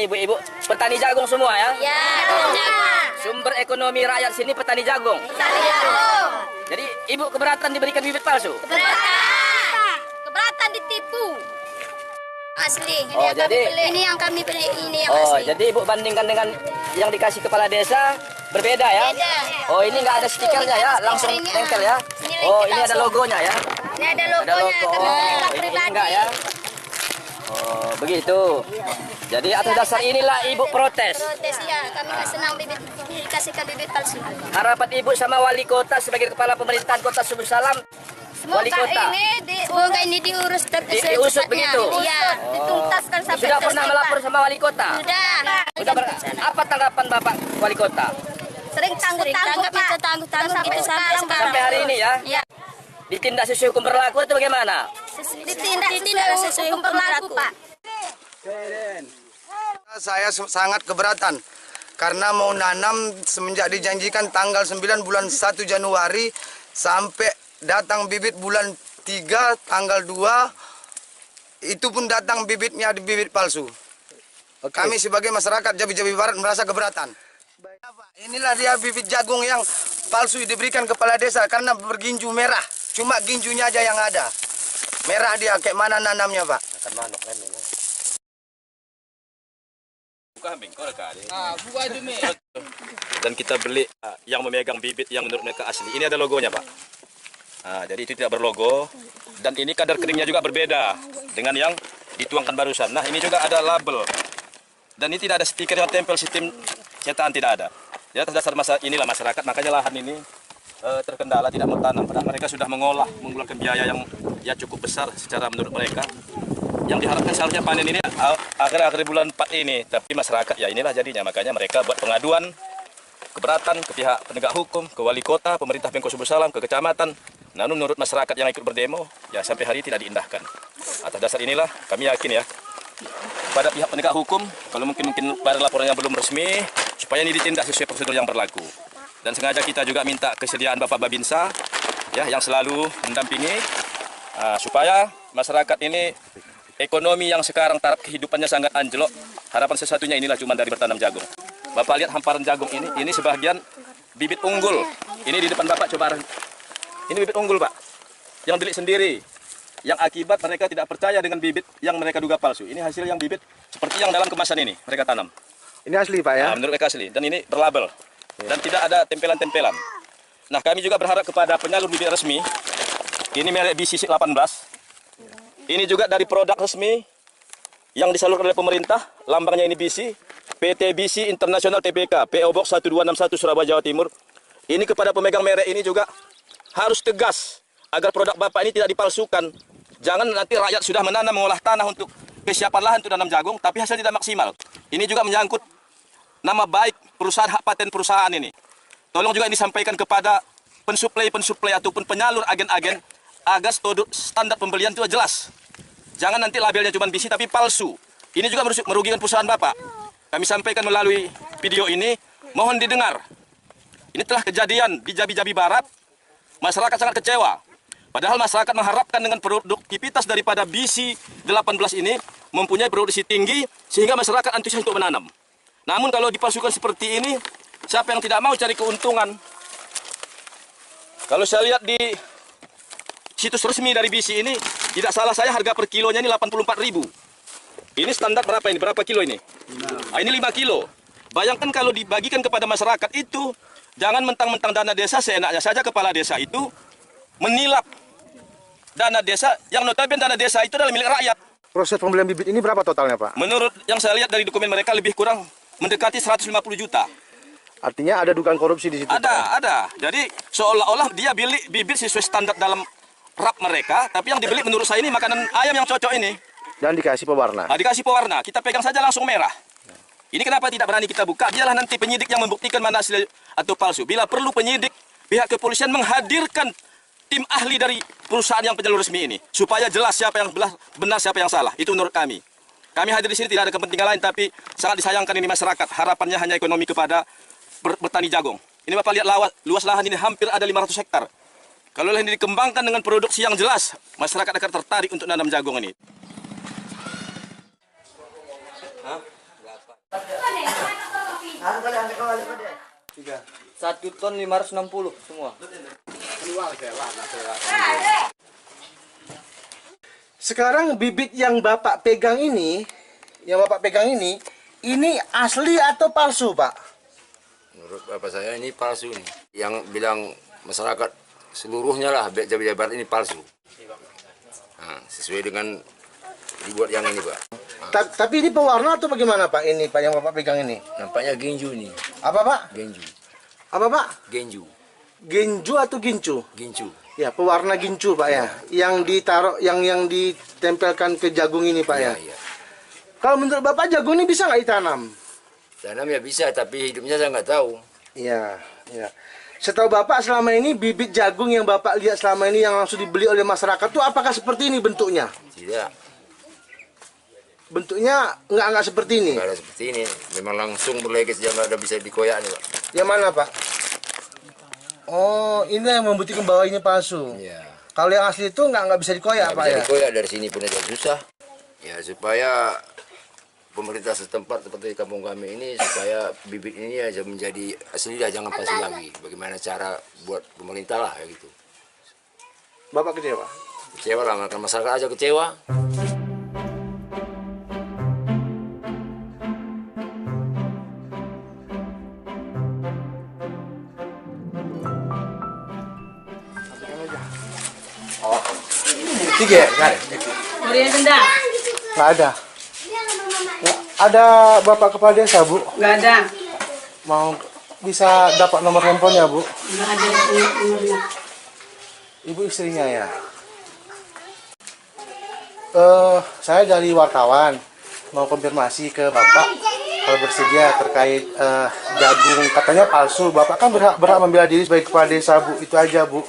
ibu-ibu petani jagung semua ya? Ya, jagung. Sumber ekonomi rakyat sini petani jagung. Petani jagung. Jadi ibu keberatan diberikan bibit palsu? Keberatan. Keberatan ditipu. Asli. Oh, Ini yang kami beli, ini yang oh, asli. jadi ibu bandingkan dengan yang dikasih kepala desa berbeda ya? Beda. Oh, ini nggak ada stikernya ya, langsung Stikernya. nempel ya? Ini Oh, lengket ini ada langsung. logonya ya? Ini ada Ada logonya. logo. Kami beli Oh, ini pribadi. enggak ya? Oh, begitu. Jadi atas dasar inilah ibu protes. Protes ya, kami nggak senang bibit dikasihkan bibit palsu. Harapan ibu sama wali kota sebagai kepala pemerintahan kota Subuh Salam. Wali kota. Semoga ini diurus Diusut begitu? Iya, dituntaskan sampai Sudah pernah melapor sama wali kota? Sudah. Apa tanggapan Bapak wali kota? Sering tangguh-tangguh, Pak. Tangguh-tangguh gitu sampai sekarang. Sampai hari ini ya? Iya. Ditindak sesuai hukum berlaku atau bagaimana? Ditindak sesuai hukum berlaku, Pak. Saya sangat keberatan karena mau nanam semenjak dijanjikan tanggal 9 bulan 1 Januari sampai datang bibit bulan 3 tanggal 2 itu pun datang bibitnya di bibit palsu. Kami sebagai masyarakat Jabi-Jabi Barat merasa keberatan. Inilah dia bibit jagung yang palsu diberikan kepala desa karena berginju merah. Cuma ginjunya aja yang ada. Merah dia, kayak mana nanamnya, Pak? Dan kita beli yang memegang bibit yang menurut mereka asli. Ini ada logonya, Pak. Jadi itu tidak berlogo. Dan ini kadar keringnya juga berbeda dengan yang dituangkan barusan. Nah, ini juga ada label. Dan ini tidak ada stiker yang tempel sistem cetakan, tidak ada. Ya, atas dasar inilah masyarakat, makanya lahan ini terkendala tidak mau tanam. Padahal mereka sudah mengeluarkan biaya yang ya cukup besar secara menurut mereka. Yang diharapkan seharusnya panen ini akhir-akhir bulan 4 ini. Tapi masyarakat ya inilah jadinya. Makanya mereka buat pengaduan keberatan ke pihak penegak hukum, ke wali kota, pemerintah Pemkot Subuh Salam, ke kecamatan. Namun menurut masyarakat yang ikut berdemo, ya sampai hari ini tidak diindahkan. Atas dasar inilah kami yakin ya, pada pihak penegak hukum, kalau mungkin pada laporannya belum resmi, supaya ini ditindak sesuai prosedur yang berlaku. Dan sengaja kita juga minta kesediaan Bapak Babinsa, ya, yang selalu mendampingi, supaya masyarakat ini ekonomi yang sekarang taraf kehidupannya sangat anjlok. Harapan sesatunya inilah cuma dari bertanam jagung. Bapak lihat hamparan jagung ini sebagian bibit unggul. Ini di depan Bapak coba. Ini bibit unggul, Pak, yang delik sendiri, yang akibat mereka tidak percaya dengan bibit yang mereka duga palsu. Ini hasil yang bibit seperti yang dalam kemasan ini mereka tanam. Ini asli, Pak, ya? Nah, menurut mereka asli, dan ini berlabel, dan tidak ada tempelan-tempelan. Nah, kami juga berharap kepada penyalur bibit resmi, ini merek BC 18, ini juga dari produk resmi yang disalurkan oleh pemerintah, lambangnya ini BC, PT BC International TBK, PO Box 1261 Surabaya, Jawa Timur. Ini kepada pemegang merek ini juga harus tegas agar produk Bapak ini tidak dipalsukan. Jangan nanti rakyat sudah menanam, mengolah tanah untuk kesiapan lahan untuk tanam jagung, tapi hasil tidak maksimal. Ini juga menyangkut nama baik perusahaan, hak paten perusahaan ini. Tolong juga ini disampaikan kepada pensuplai ataupun penyalur agen-agen agar standar pembelian itu jelas. Jangan nanti labelnya cuma BC tapi palsu. Ini juga merugikan perusahaan Bapak. Kami sampaikan melalui video ini, mohon didengar. Ini telah kejadian di Jabi-Jabi Barat. Masyarakat sangat kecewa. Padahal masyarakat mengharapkan dengan produktivitas daripada BC 18 ini mempunyai produksi tinggi sehingga masyarakat antusias untuk menanam. Namun kalau dipalsukan seperti ini, siapa yang tidak mau cari keuntungan? Kalau saya lihat di situs resmi dari BC ini, tidak salah saya harga per kilonya ini 84.000. Ini standar berapa ini? Berapa kilo ini? Ini 5 kilo. Bayangkan kalau dibagikan kepada masyarakat itu, jangan mentang-mentang dana desa, seenaknya saja kepala desa itu menilap dana desa, yang notabene dana desa itu adalah milik rakyat. Proses pembelian bibit ini berapa totalnya, Pak? Menurut yang saya lihat dari dokumen mereka lebih kurang mendekati 150 juta. Artinya ada dugaan korupsi di situ, Pak? Ada. Jadi seolah-olah dia beli bibit sesuai standar dalam RAP mereka, tapi yang dibeli menurut saya ini makanan ayam yang cocok ini. Dan dikasih pewarna? Dikasih pewarna, kita pegang saja langsung merah. Ini kenapa tidak berani kita buka? Biarlah nanti penyidik yang membuktikan mana asli atau palsu. Bila perlu penyidik, pihak kepolisian menghadirkan tim ahli dari perusahaan yang penyalur resmi ini. Supaya jelas siapa yang benar, siapa yang salah. Itu menurut kami. Kami hadir di sini tidak ada kepentingan lain, tapi sangat disayangkan ini masyarakat. Harapannya hanya ekonomi kepada bertani jagung. Ini Bapak lihat luas lahan ini hampir ada 500 hektar. Kalau lahan ini dikembangkan dengan produksi yang jelas, masyarakat akan tertarik untuk nanam jagung ini. 1 ton 560 semua. Sekarang bibit yang Bapak pegang ini, ini asli atau palsu, Pak? Menurut bapak saya ini palsu nih. Yang bilang masyarakat seluruhnya lah Jawa Barat ini palsu. Nah, sesuai dengan dibuat yang ini, Pak. Tapi ini pewarna atau bagaimana, Pak? Ini Pak yang Bapak pegang ini. Nampaknya genju nih. Apa, Pak? Genju. Apa, Pak? Genju. Genju atau gincu? Gincu. Ya, pewarna gincu, Pak ya. Yang ditaruh, yang ditempelkan ke jagung ini, Pak ya. Iya. Kalau menurut Bapak jagung ini bisa nggak ditanam? Tanam ya bisa, tapi hidupnya saya nggak tahu. Iya, iya. Setahu Bapak selama ini bibit jagung yang Bapak lihat selama ini yang langsung dibeli oleh masyarakat tuh apakah seperti ini bentuknya? Tidak. Bentuknya nggak seperti ini. Nggak ada seperti ini. Memang langsung berlegis, yang nggak ada bisa dikoyak nih, Pak. Yang mana, Pak? Oh, ini yang membuktikan bahwa ini palsu. Iya. Kalau yang asli itu nggak bisa dikoyak, Nggak Pak bisa ya? dikoyak, dari sini pun aja susah. Ya supaya pemerintah setempat seperti kampung kami ini, supaya bibit ini aja menjadi asli dah, jangan palsu lagi. Bagaimana cara buat pemerintah lah kayak gitu. Bapak kecewa? Kecewa lah, karena masyarakat aja kecewa. Tiga, nggak ada. Nggak ada. Ada Bapak kepala desa, Bu? Nggak ada. Mau bisa dapat nomor handphonenya, Bu? Nggak ada nomornya. Ibu istrinya ya. Saya dari wartawan mau konfirmasi ke Bapak kalau bersedia terkait jagung katanya palsu. Bapak kan berhak membela diri sebagai kepala desa, Bu. Itu aja, Bu.